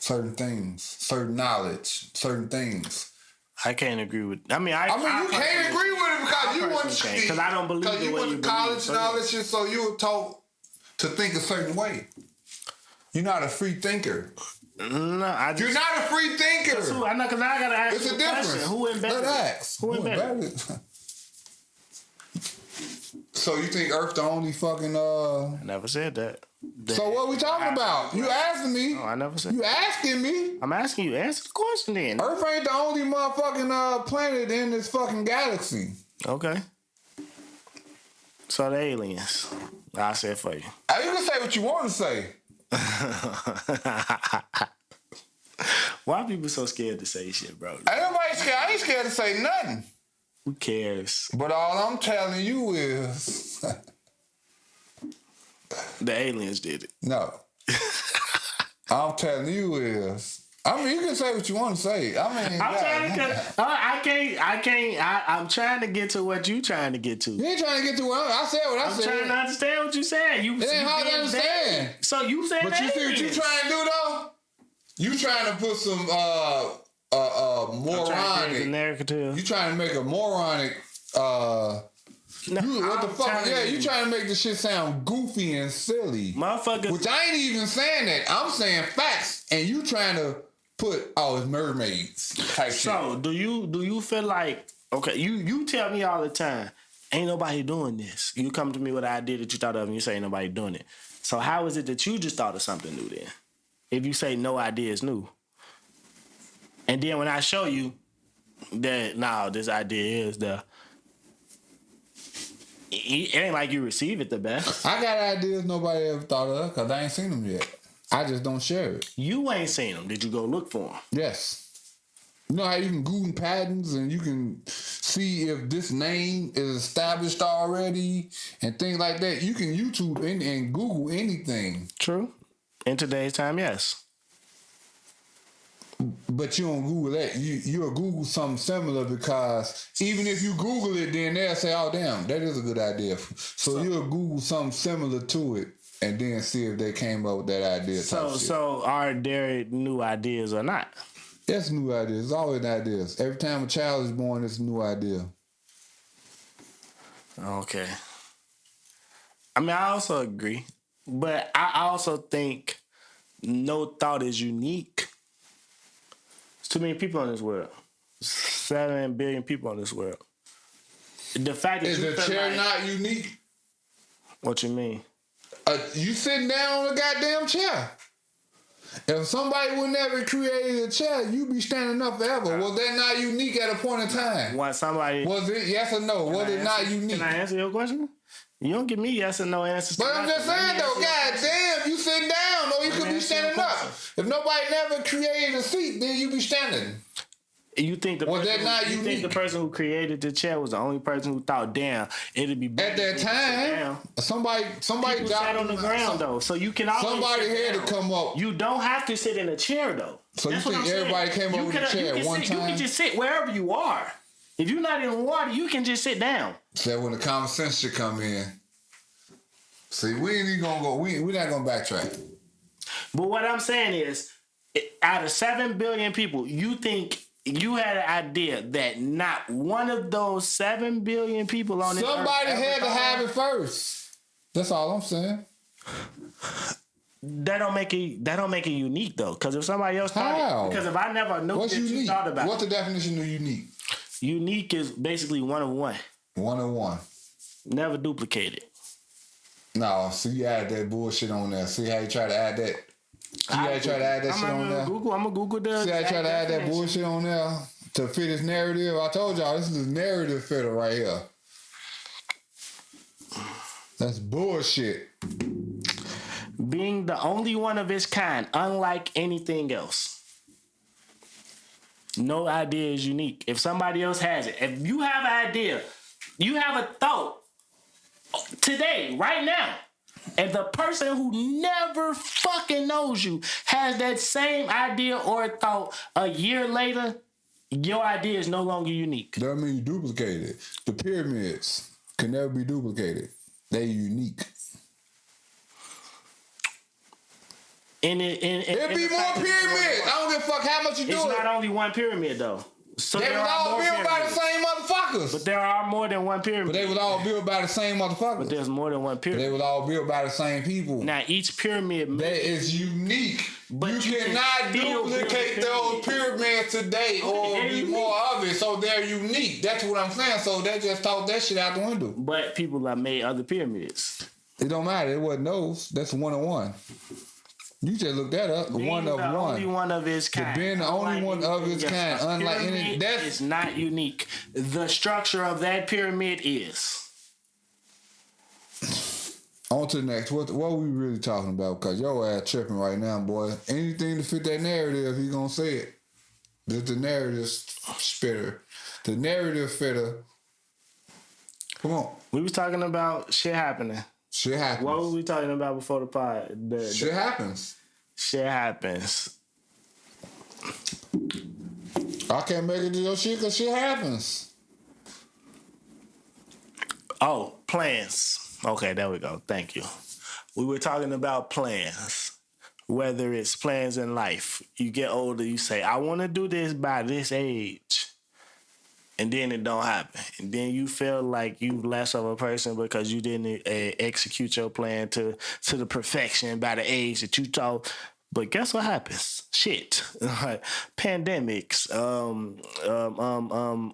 Certain things, certain knowledge, certain things. I can't agree with. I mean, you can't agree with it because you went to because I don't believe because you went to college and all that shit. So you were taught to think a certain way. You're not a free thinker. No, you're not a free thinker. I know because I gotta ask. It's a difference. Who embedded it? Who embedded it? So you think Earth the only fucking? I never said that. So what are we talking about? You asking me? No, I never said. You asking me? I'm asking you. Answer the question then. Earth ain't the only motherfucking planet in this fucking galaxy. Okay. So the aliens. I said for you. You can say what you want to say. Why are people so scared to say shit, bro? Ain't nobody scared. I ain't scared to say nothing. Who cares? But all I'm telling you is... The aliens did it. No. I'm telling you is... I mean, you can say what you want to say. I mean... I'm trying to get to what you trying to get to. You ain't trying to get to what I said what I said. I'm trying to understand what you said. It ain't hard to understand. So you said but you see what you trying to do, though? You trying to put some moronic... narrative. You trying to make a moronic... what the fuck? Yeah, you trying to make this shit sound goofy and silly. Motherfuckers. Which I ain't even saying that. I'm saying facts. And you trying to put, it's mermaids type shit. So, do you feel like, okay, you tell me all the time, ain't nobody doing this. You come to me with an idea that you thought of and you say ain't nobody doing it. So how is it that you just thought of something new then? If you say no idea is new. And then when I show you that, this idea is there, it ain't like you receive it the best. I got ideas nobody ever thought of because I ain't seen them yet. I just don't share it. You ain't seen them. Did you go look for them? Yes. You know how you can Google patents and you can see if this name is established already and things like that. You can YouTube and Google anything. True. In today's time, yes. But you don't Google that. You'll Google something similar because even if you Google it, then they'll say, oh, damn, that is a good idea. So you'll Google something similar to it and then see if they came up with that idea. So are there new ideas or not? That's new ideas. It's always ideas. Every time a child is born, it's a new idea. Okay. I mean, I also agree. But I also think no thought is unique. Too many people in this world. 7 billion people in this world. The fact that is the chair not unique? What you mean? You sitting down on a goddamn chair. If somebody would never created a chair, you be standing up forever. Was that not unique at a point in time? Was it yes or no? Was it not unique? Can I answer your question? You don't give me yes or no answers. But I'm just saying though, god damn, you sitting down, or you could be standing up. If nobody never created a seat, then you be standing. You think the person who created the chair was the only person who thought, damn, it'd be better at that time. Somebody sat on the ground though, so you can always somebody had to come up. You don't have to sit in a chair though. So you think everybody came up with a chair at one time? You can just sit wherever you are. If you're not in the water, you can just sit down. So when the common sense should come in. See, we ain't even gonna go. We're not gonna backtrack. But what I'm saying is, out of 7 billion people, you think you had an idea that not one of those 7 billion people on this somebody earth had to have it first. That's all I'm saying. That don't make it unique though, because if somebody else thought it, because if I never knew that you thought about it. What's the definition of unique? Unique is basically one of one. One of one. Never duplicated. No, see you add that bullshit on there. See how you try to add that. See how you try to add that shit on there. I'm gonna Google that. See how you try to add that bullshit on there to fit his narrative. I told y'all this is a narrative fitter right here. That's bullshit. Being the only one of its kind, unlike anything else. No idea is unique. If somebody else has it, if you have an idea, you have a thought today, right now, and the person who never fucking knows you has that same idea or thought a year later, your idea is no longer unique. That means you duplicated it. The pyramids can never be duplicated. They're unique. It'd be more pyramids. I don't give a fuck how much you do it. It's not only one pyramid though. So they was all built by the same motherfuckers. But there are more than one pyramid. But they was all built by the same motherfuckers. But there's more than one pyramid. But they was all built by the same people. Now each pyramid that is unique. But you cannot duplicate those pyramids today or be more of it. So they're unique. That's what I'm saying. So they just tossed that shit out the window. But people have made other pyramids. It don't matter. It wasn't those. That's one of one. You just looked that up. Being one of the one. Only one of its kind. Being the only one of its kind. Unlike any. That's not unique. The structure of that pyramid is. On to the next. What we really talking about? Because your ass tripping right now, boy. Anything to fit that narrative, he gonna say it. This the narrative spitter. The narrative fitter. Come on. We was talking about shit happening. Shit happens. What were we talking about before the pod? Shit happens. Shit happens. I can't make it to your shit because shit happens. Oh, plans. Okay, there we go. Thank you. We were talking about plans. Whether it's plans in life. You get older, you say, I want to do this by this age. And then it don't happen. And then you feel like you less of a person because you didn't execute your plan to the perfection by the age that you thought. But guess what happens? Shit. Pandemics,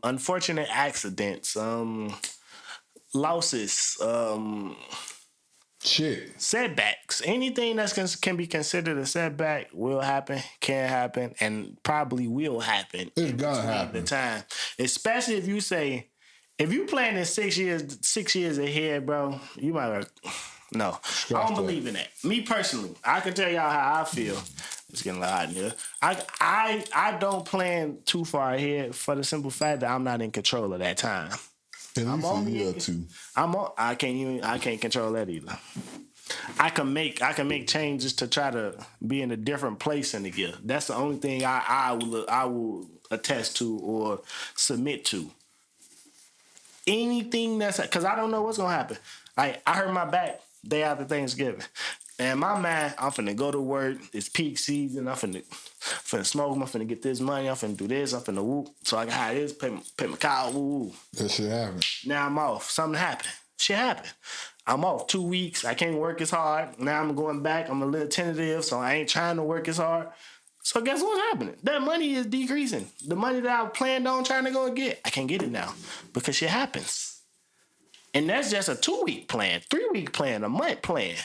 unfortunate accidents, losses, shit. Setbacks. Anything that can be considered a setback will happen, can happen, and probably will happen. It's gonna happen. The time, especially if you say, if you planning 6 years ahead, bro, you might. No, I don't believe in that. Me personally, I can tell y'all how I feel. It's getting a lot hot in here. I don't plan too far ahead for the simple fact that I'm not in control of that time. I'm on a year or two. I can't control that either. I can make changes to try to be in a different place in the year. That's the only thing I will attest to or submit to. Anything that's because I don't know what's gonna happen. Like I hurt my back day after Thanksgiving. And in my mind, I'm finna go to work. It's peak season. I'm finna smoke. I'm finna get this money. I'm finna do this. I'm finna whoop. So I can hire this, pay my car. Woo. That shit happened. Now I'm off. Something happened. Shit happened. I'm off 2 weeks. I can't work as hard. Now I'm going back. I'm a little tentative, so I ain't trying to work as hard. So guess what's happening? That money is decreasing. The money that I planned on trying to go get, I can't get it now because shit happens. And that's just a 2-week plan, 3-week plan, a month plan.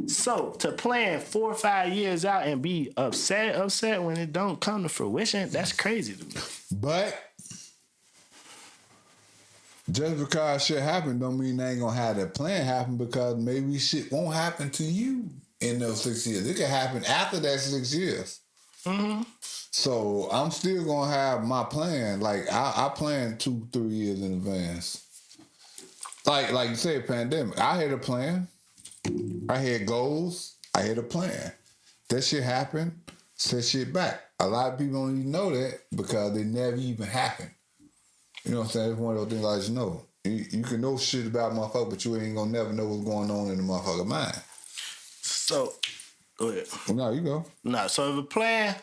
So to plan 4 or 5 years out and be upset when it don't come to fruition, that's crazy to me. But just because shit happened don't mean they ain't gonna have that plan happen, because maybe shit won't happen to you in those 6 years. It could happen after that 6 years. Mm-hmm. So I'm still gonna have my plan. Like I plan 2-3 years in advance. Like you said, pandemic. I had a plan. I had goals. I had a plan. That shit happened. Set shit back. A lot of people don't even know that because they never even happened. You know what I'm saying? It's one of those things I just know. You can know shit about a motherfucker, but you ain't gonna never know what's going on in the motherfucker's mind. So, go ahead. No, you go. No, so if a plan...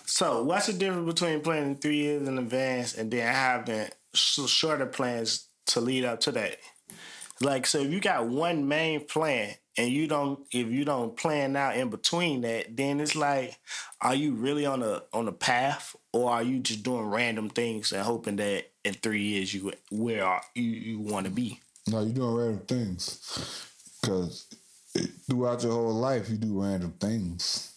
So, what's the difference between planning 3 years in advance and then having shorter plans to lead up to that? Like, so if you got one main plan and if you don't plan out in between that, then it's like, are you really on a path, or are you just doing random things and hoping that in 3 years you want to be? No, you're doing random things because throughout your whole life you do random things.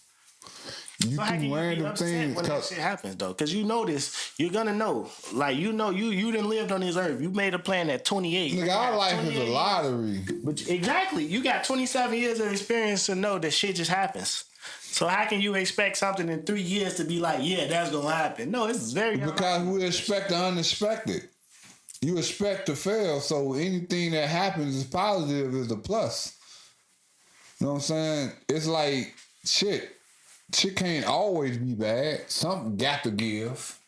You so do random things when that shit happens though, because you know this, you're gonna know. Like you didn't live on this earth. You made a plan at 28. Nigga, our life is a lottery. But exactly, you got 27 years of experience to know that shit just happens. So how can you expect something in 3 years to be like, yeah, that's gonna happen? No, it's very because we expect the unexpected. You expect to fail, so anything that happens is positive is a plus. You know what I'm saying? It's like shit. Shit can't always be bad. Something got to give.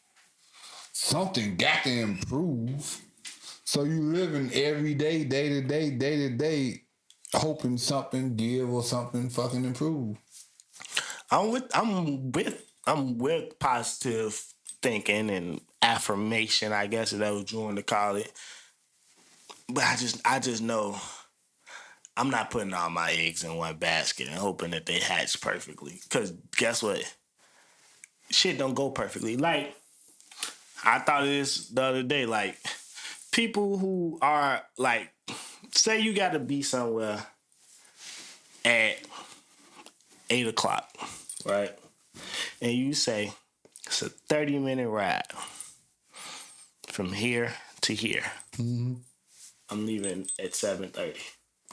Something got to improve. So you living every day, day to day, hoping something give or something fucking improve. I'm with positive thinking and affirmation, I guess that was you want to call it. But I just know I'm not putting all my eggs in one basket and hoping that they hatch perfectly. Because guess what? Shit don't go perfectly. Like, I thought of this the other day. Like, people who are, like, say you got to be somewhere at 8 o'clock, right? And you say, it's a 30-minute ride from here to here. Mm-hmm. I'm leaving at 7:30.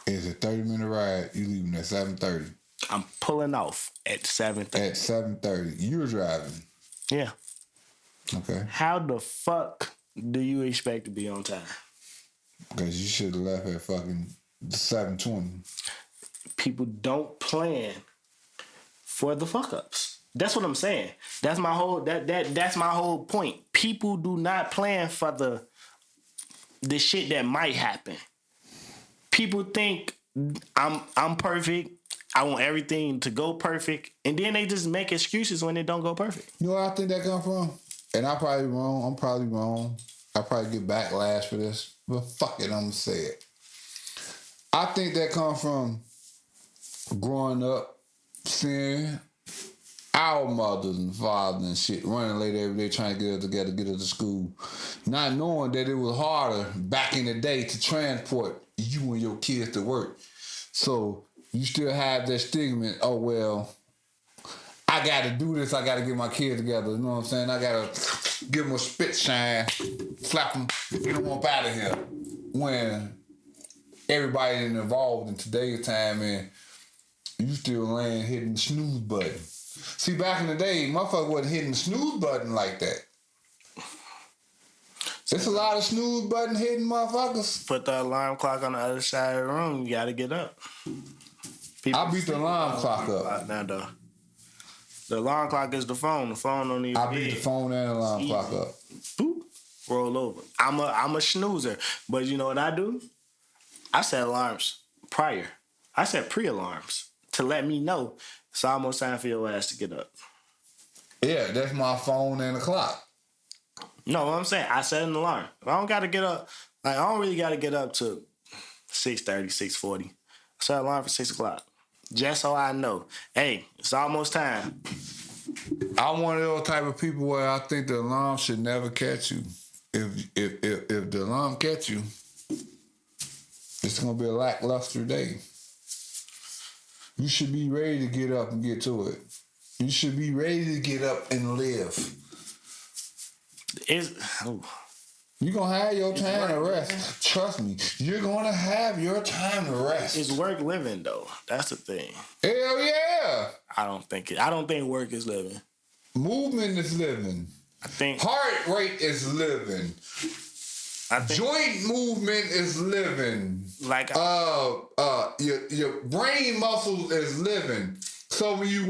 It's a 30-minute ride. You leaving at 7:30. I'm pulling off at 7:30. At 7:30. You're driving. Yeah. Okay. How the fuck do you expect to be on time? Because you should have left at fucking 7:20. People don't plan for the fuck ups. That's what I'm saying. That's my whole that's my whole point. People do not plan for the shit that might happen. People think I'm perfect. I want everything to go perfect, and then they just make excuses when it don't go perfect. You know where I think that come from? And I'm probably wrong. I'm probably wrong. I probably get backlash for this, but fuck it, I'm gonna say it. I think that come from growing up, seeing our mothers and fathers and shit running late every day trying to get us together, get us to school, not knowing that it was harder back in the day to transport you and your kids to work. So you still have that stigma, oh well, I gotta do this, I gotta get my kids together, you know what I'm saying? I gotta give them a spit shine, slap them, get them up out of here. When everybody is involved in today's time and you still laying hitting the snooze button. See, back in the day, motherfucker wasn't hitting the snooze button like that. There's a lot of snooze button hitting motherfuckers. Put the alarm clock on the other side of the room, you gotta get up. I beat the alarm clock up. Now, though. The alarm clock is the phone. The phone don't even. I beat the phone and the alarm clock up. Boop, roll over. I'm a snoozer, but you know what I do? I set alarms prior. I set pre-alarms to let me know it's almost time for your ass to get up. Yeah, that's my phone and the clock. No, what I'm saying, I set an alarm. If I don't gotta get up, like I don't really gotta get up to 6:30, 6:40. I set an alarm for 6 o'clock. Just so I know, hey, it's almost time. I'm one of those type of people where I think the alarm should never catch you. If the alarm catch you, it's gonna be a lackluster day. You should be ready to get up and get to it. You should be ready to get up and live. You're gonna have your time to rest. Trust me, you're gonna have your time to rest. Is work living though? That's the thing. Hell yeah. I don't think work is living. Movement is living. I think heart rate is living. Joint movement is living. Like your brain muscles is living. So when you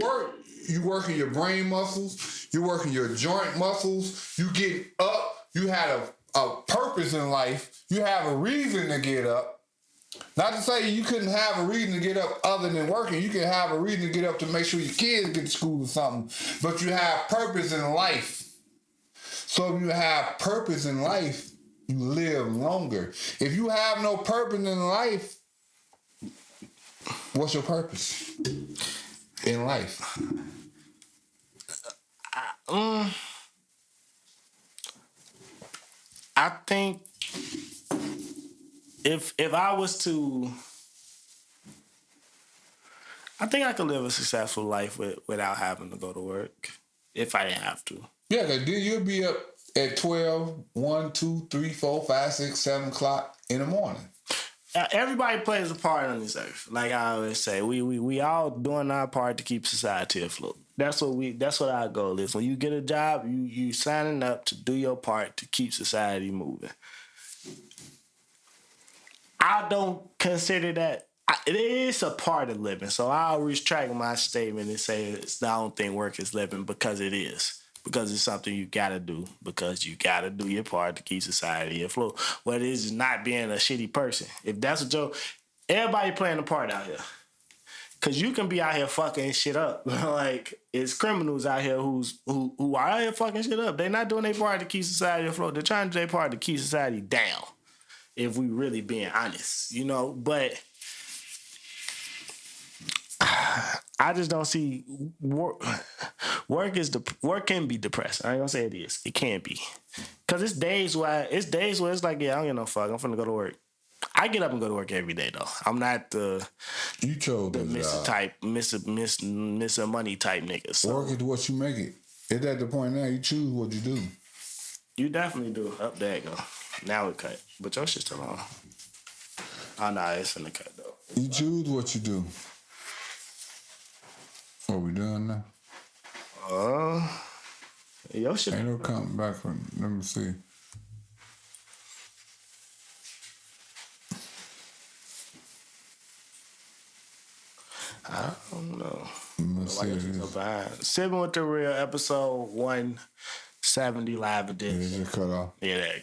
working your brain muscles, you working your joint muscles, you get up, you had a purpose in life, you have a reason to get up. Not to say you couldn't have a reason to get up other than working. You can have a reason to get up to make sure your kids get to school or something. But you have purpose in life. So if you have purpose in life, you live longer. If you have no purpose in life, what's your purpose in life? I think if I was to, I think I could live a successful life without having to go to work if I didn't have to. Yeah, because you'll be up at 12, 1, 2, 3, 4, 5, 6, 7 o'clock in the morning. Everybody plays a part on this earth. Like I always say, we all doing our part to keep society afloat. That's what our goal is. When you get a job, you signing up to do your part to keep society moving. I don't consider that. It is a part of living. So I'll retract my statement and say I don't think work is living, because it is. Because it's something you gotta do. Because you gotta do your part to keep society afloat. What it is not being a shitty person. If that's a joke, everybody playing a part out here. Cause you can be out here fucking shit up. Like, it's criminals out here who are out here fucking shit up. They're not doing their part to keep society afloat. They're trying to do their part to keep society down. If we really being honest, but I just don't see work. Work can be depressing. I ain't gonna say it is. It can be, cause it's days where it's like, yeah, I don't give no fuck. I'm finna go to work. I get up and go to work every day though. I'm not the miss a money type nigga. So. Work is what you make it. It's at the point now you choose what you do. You definitely do. Up there go. Now it cut. But your shit's still on. Oh, nah, it's in the cut, though. You choose what you do. What we doing now? Your shit. Ain't no coming back from. Let me see. I don't know. Let's see. Sippin with the Real, episode 170 live edition. Yeah, it cut off. Yeah, that.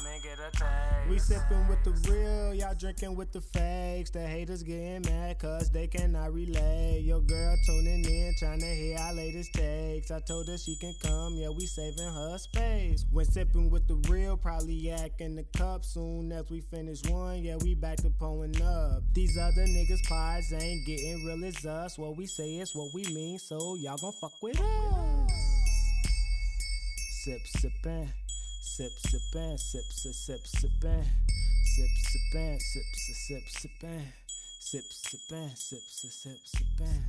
We sippin' with the real, y'all drinking with the fakes. The haters getting mad cause they cannot relate. Your girl tuning in, trying to hear our latest takes. I told her she can come, yeah, we saving her space. When sippin' with the real, probably yak in the cup. Soon as we finish one, yeah, we back to pulling up. These other niggas' pies ain't getting real as us. What we say is what we mean, so y'all gon' fuck with us. Sip, sippin'. Sip, sippin', sip, sip, sip, sippin', sip, sippin', sip, sip, sip, sippin', sip, sippin', sip, sip, sip, sippin'.